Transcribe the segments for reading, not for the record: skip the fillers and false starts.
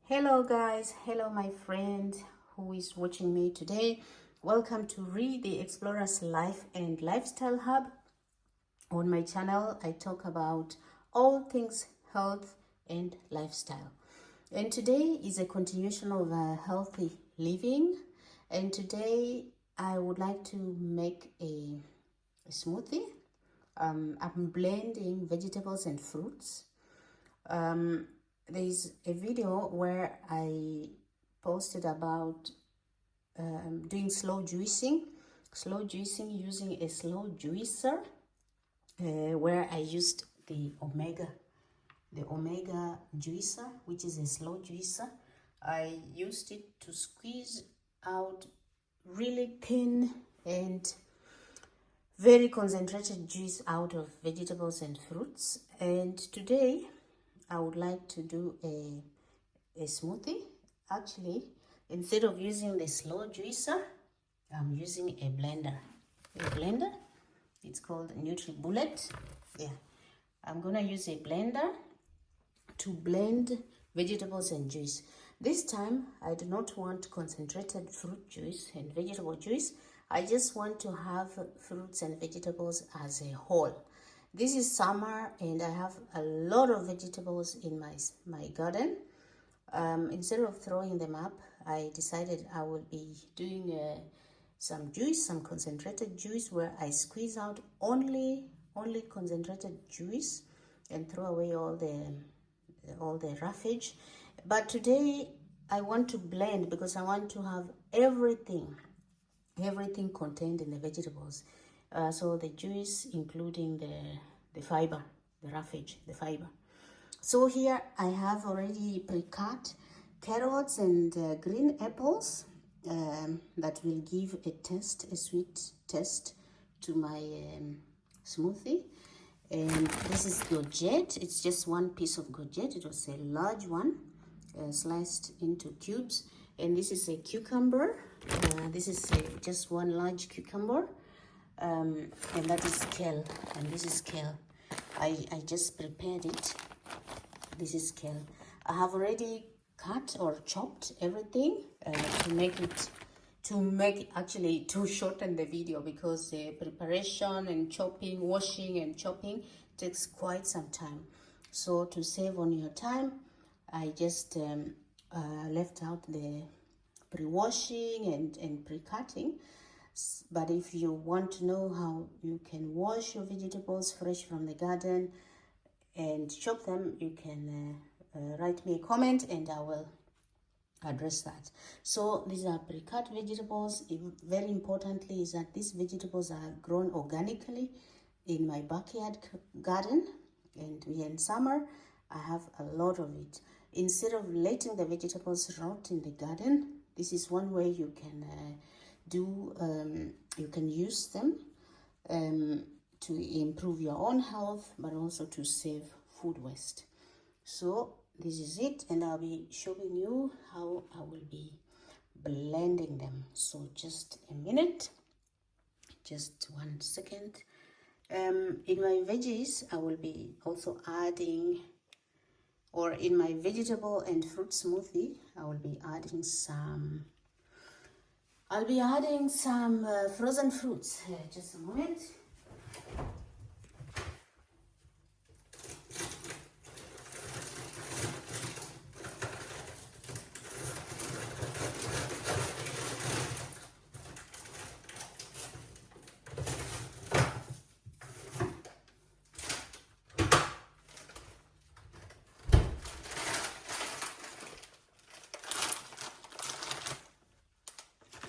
Hello guys, hello my friend who is watching me today. Welcome to the Explorer's Life and Lifestyle Hub. On my channel I talk about all things health and lifestyle. And today is a continuation of healthy living. And today I would like to make a smoothie. I'm blending vegetables and fruits. There's a video where I posted about doing slow juicing using a slow juicer, where I used the omega juicer, which is a slow juicer. I used it to squeeze out really thin and very concentrated juice out of vegetables and fruits. And today I would like to do a smoothie. Actually, instead of using the slow juicer, I'm using a blender. It's called NutriBullet. Yeah, I'm gonna use a blender to blend vegetables and juice. This time I do not want concentrated fruit juice and vegetable juice. I just want to have fruits and vegetables as a whole. This is summer and I have a lot of vegetables in my garden. Instead of throwing them up, I decided I will be doing some concentrated juice, where I squeeze out only concentrated juice and throw away all the roughage. But today I want to blend because I want to have everything contained in the vegetables. So the juice, including the fiber, the roughage, the fiber. So here I have already pre-cut carrots and green apples that will give a sweet taste to my smoothie. And this is courgette. It's just one piece of courgette. It was a large one, sliced into cubes. And this is a cucumber. This is just one large cucumber. And that is kale, and this is kale. I just prepared it. This is kale. I have already cut or chopped everything to shorten the video, because the preparation and chopping, washing and chopping takes quite some time. So to save on your time, I just left out the pre-washing and pre-cutting. But if you want to know how you can wash your vegetables fresh from the garden and chop them, you can write me a comment and I will address that. So these are pre-cut vegetables. Very importantly is that these vegetables are grown organically in my backyard garden, and we are in summer. I have a lot of it. Instead of letting the vegetables rot in the garden, this is one way you can you can use them to improve your own health, but also to save food waste. So this is it, and I'll be showing you how I will be blending them. So just a minute, just 1 second. In my veggies, I will be also adding, or in my vegetable and fruit smoothie, I will be adding some frozen fruits. Just a moment.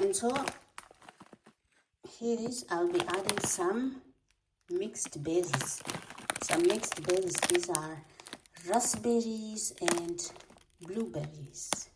And so here is, I'll be adding some mixed berries. These are raspberries and blueberries.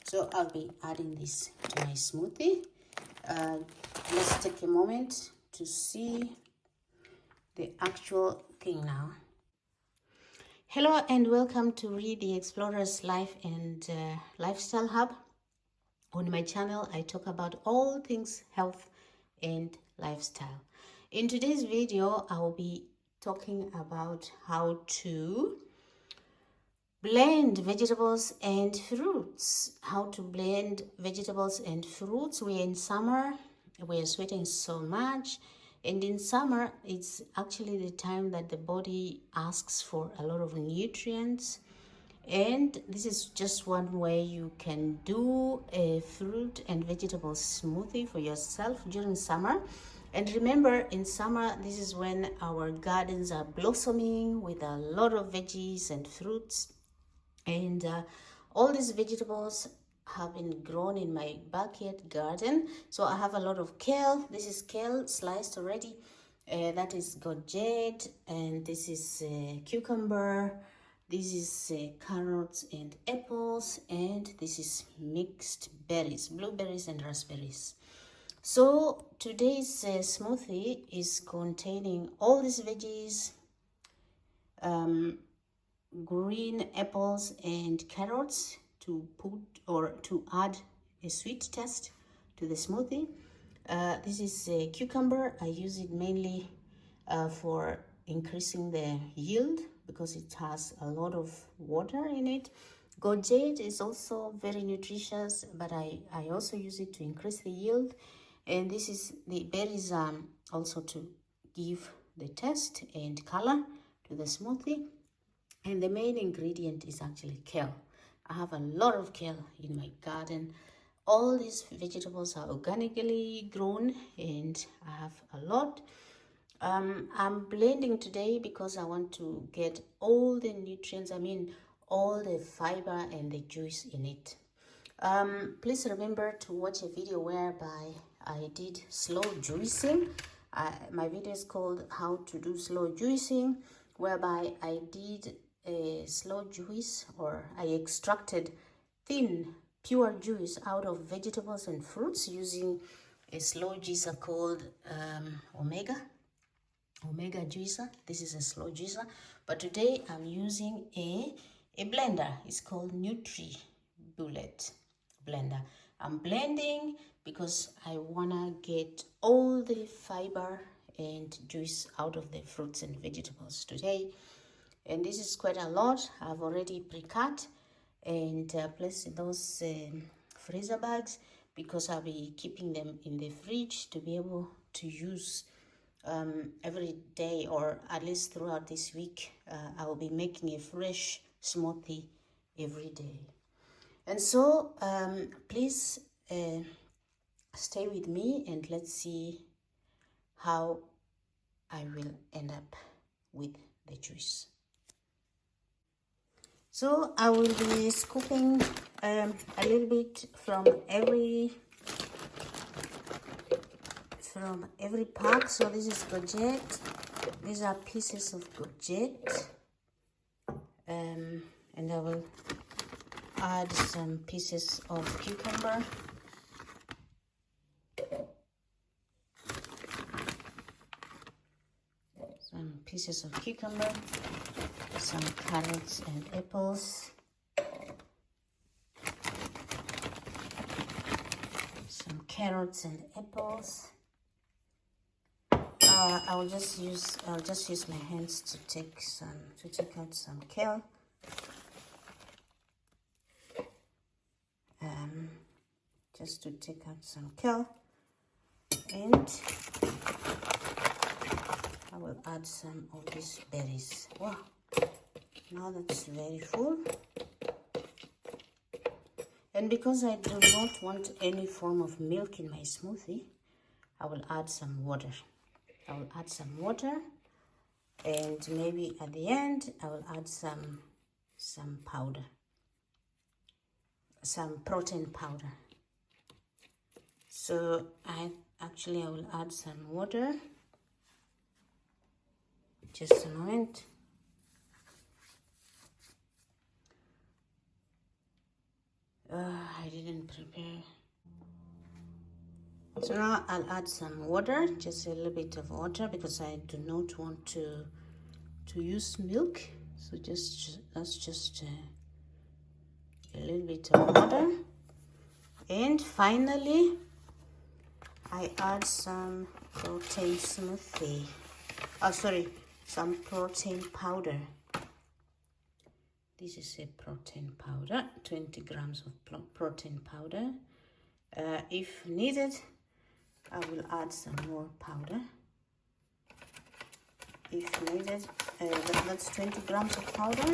So I'll be adding this to my smoothie. Let's take a moment to see the actual thing now. Hello and welcome to the Explorer's Life and Lifestyle Hub. On my channel, I talk about all things health and lifestyle. In today's video, I will be talking about how to blend vegetables and fruits. How to blend vegetables and fruits. We're in summer, we're sweating so much, and in summer it's actually the time that the body asks for a lot of nutrients, and this is just one way you can do a fruit and vegetable smoothie for yourself during summer. And remember, in summer, this is when our gardens are blossoming with a lot of veggies and fruits. And all these vegetables have been grown in my backyard garden. So I have a lot of kale. This is kale sliced already. That is gourget, and this is cucumber. This is carrots and apples, and this is mixed berries, blueberries and raspberries. So today's smoothie is containing all these veggies, green apples and carrots to put or to add a sweet taste to the smoothie. This is a cucumber. I use it mainly for increasing the yield because it has a lot of water in it. Gourget is also very nutritious, but I also use it to increase the yield. And this is the berries also to give the taste and color to the smoothie. And the main ingredient is actually kale. I have a lot of kale in my garden. All these vegetables are organically grown, and I have a lot. I'm blending today because I want to get all the nutrients, all the fiber and the juice in it. Please remember to watch a video whereby I did slow juicing. My video is called How to Do Slow Juicing, whereby I did a slow juice, or I extracted thin pure juice out of vegetables and fruits using a slow juicer called Omega juicer. This is a slow juicer, but today I'm using a blender. It's called Nutri Bullet blender. I'm blending because I wanna get all the fiber and juice out of the fruits and vegetables today. And this is quite a lot. I've already pre-cut and placed those freezer bags because I'll be keeping them in the fridge to be able to use every day, or at least throughout this week. I will be making a fresh smoothie every day. And so please stay with me and let's see how I will end up with the juice. So I will be scooping a little bit from every pack. So this is gourget. These are pieces of gourget, and I will add some pieces of cucumber, some carrots and apples, I'll just use my hands to take out some kale. Just to take out some kale, and I will add some of these berries. Wow, now that's very full. And because I do not want any form of milk in my smoothie, I will add some water. And maybe at the end I will add some powder, some protein powder. So I will add some water. Just a moment. I didn't prepare. So now I'll add some water, just a little bit of water, because I do not want to use milk. So that's just a little bit of water. And finally, I add some protein some protein powder. This is a protein powder, 20 grams of protein powder. If needed, I will add some more powder. If needed, that's 20 grams of powder.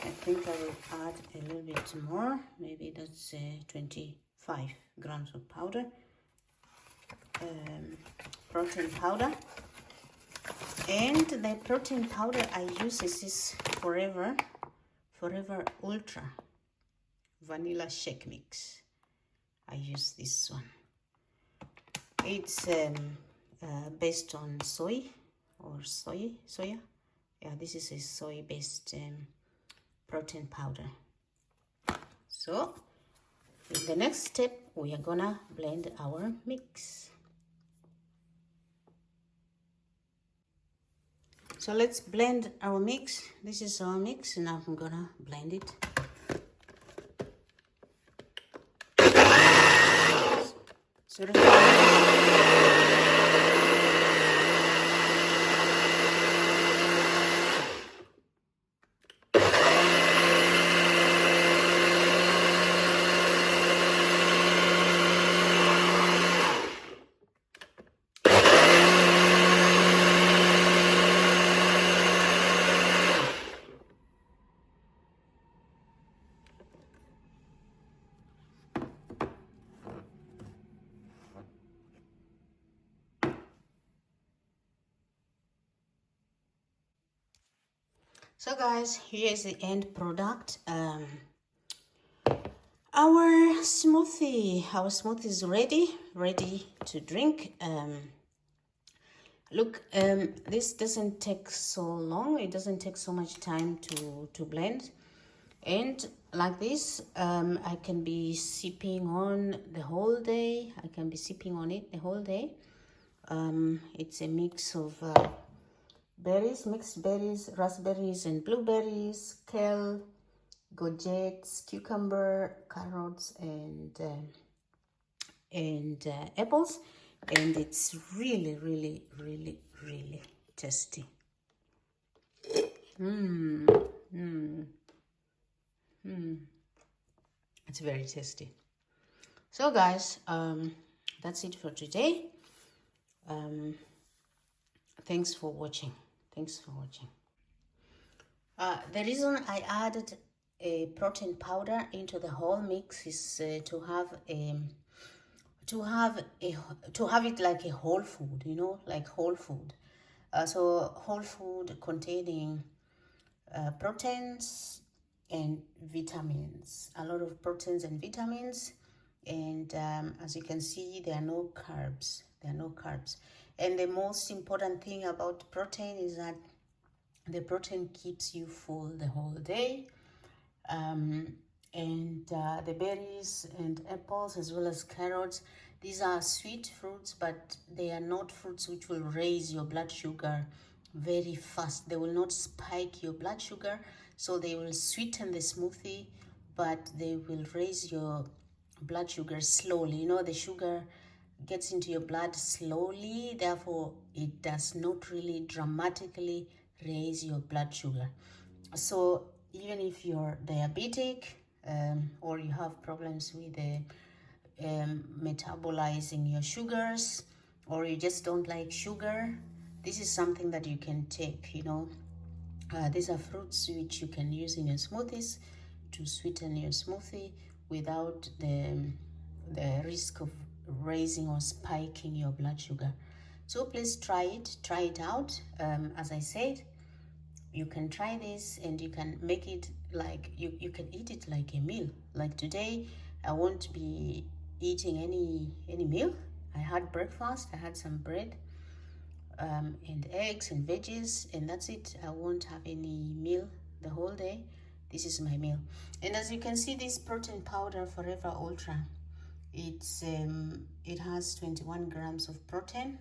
I think I will add a little bit more. Maybe that's 25 grams of powder. Protein powder. And the protein powder I use is this Forever Ultra Vanilla Shake Mix. I use this one. It's based on soy or soya. Yeah, this is a soy-based protein powder. So in the next step, we are gonna blend our mix. So let's blend our mix. This is our mix, and I'm gonna blend it. So guys, here's the end product. Our smoothie is ready to drink. Look, this doesn't take so long. It doesn't take so much time to blend. And like this, I can be sipping on the whole day. I can be sipping on it the whole day. It's a mix of berries, mixed berries, raspberries and blueberries, kale, gourgettes, cucumber, carrots, and apples, and it's really tasty. It's very tasty. So guys, that's it for today. Thanks for watching. The reason I added a protein powder into the whole mix is to have it like a whole food, you know, like whole food. So whole food containing proteins and vitamins, a lot of proteins and vitamins, and as you can see, there are no carbs. And the most important thing about protein is that the protein keeps you full the whole day. And the berries and apples as well as carrots, these are sweet fruits, but they are not fruits which will raise your blood sugar very fast. They will not spike your blood sugar, so they will sweeten the smoothie, but they will raise your blood sugar slowly. You know, the sugar gets into your blood slowly, therefore it does not really dramatically raise your blood sugar. So even if you're diabetic or you have problems with metabolizing your sugars, or you just don't like sugar, this is something that you can take, you know. These are fruits which you can use in your smoothies to sweeten your smoothie without the risk of raising or spiking your blood sugar. So please try it out. As I said, you can try this and you can make it like you can eat it like a meal. Like today, I won't be eating any meal. I had breakfast, I had some bread and eggs and veggies, and that's it. I won't have any meal the whole day. This is my meal. And as you can see, this protein powder Forever Ultra, it has 21 grams of protein,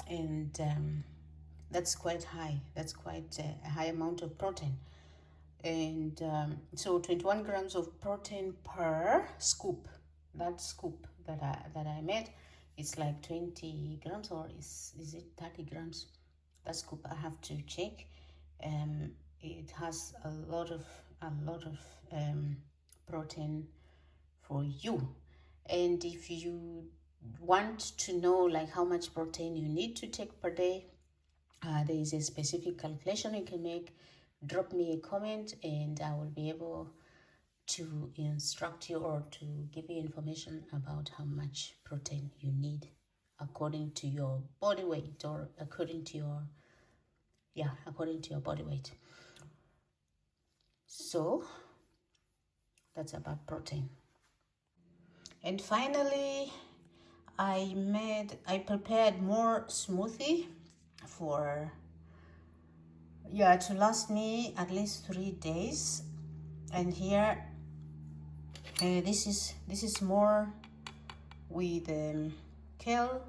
and that's quite high. That's quite a high amount of protein. And so 21 grams of protein per scoop. That scoop that I made, it's like 20 grams, or is it 30 grams? That scoop, I have to check. It has a lot of protein for you. And if you want to know like how much protein you need to take per day, there is a specific calculation you can make. Drop me a comment and I will be able to instruct you or to give you information about how much protein you need according to your body weight, or according to your body weight. So that's about protein. And finally, I prepared more smoothie for to last me at least 3 days. And here this is more with kale.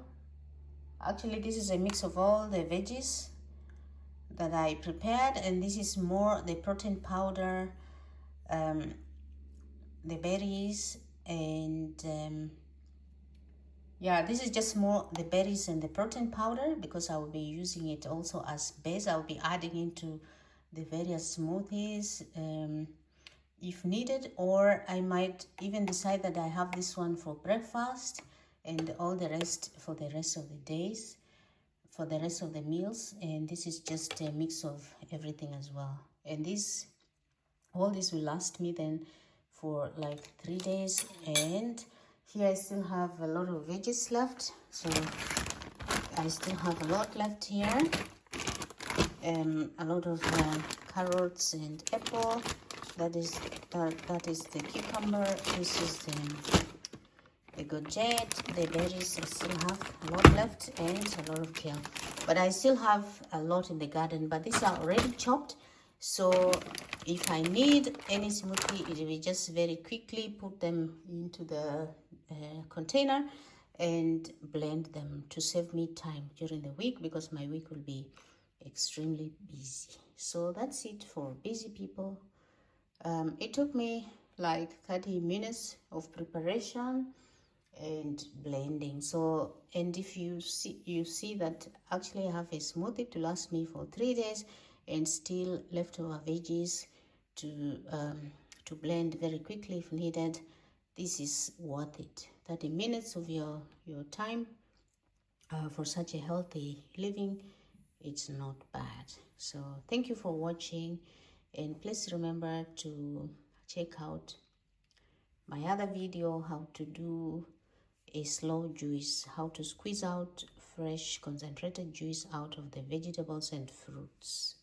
Actually, this is a mix of all the veggies that I prepared, and this is more the protein powder, the berries, and this is just more the berries and the protein powder, because I will be using it also as base. I will be adding into the various smoothies if needed, or I might even decide that I have this one for breakfast and all the rest for the rest of the days, for the rest of the meals. And this is just a mix of everything as well. And all this will last me then for like 3 days. And here I still have a lot of veggies left, so I still have a lot left here. A lot of carrots and apple. That is the cucumber. This is the courgette. The berries, I still have a lot left, and a lot of kale. But I still have a lot in the garden, but these are already chopped. So if I need any smoothie, it will just very quickly put them into the container and blend them to save me time during the week, because my week will be extremely busy. So that's it for busy people. It took me like 30 minutes of preparation and blending. So, and if you see that actually I have a smoothie to last me for 3 days, and still leftover veggies to blend very quickly if needed. This is worth it. 30 minutes of your time for such a healthy living, it's not bad. So thank you for watching, and please remember to check out my other video, how to do a slow juice, how to squeeze out fresh concentrated juice out of the vegetables and fruits.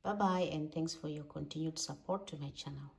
Bye bye, and thanks for your continued support to my channel.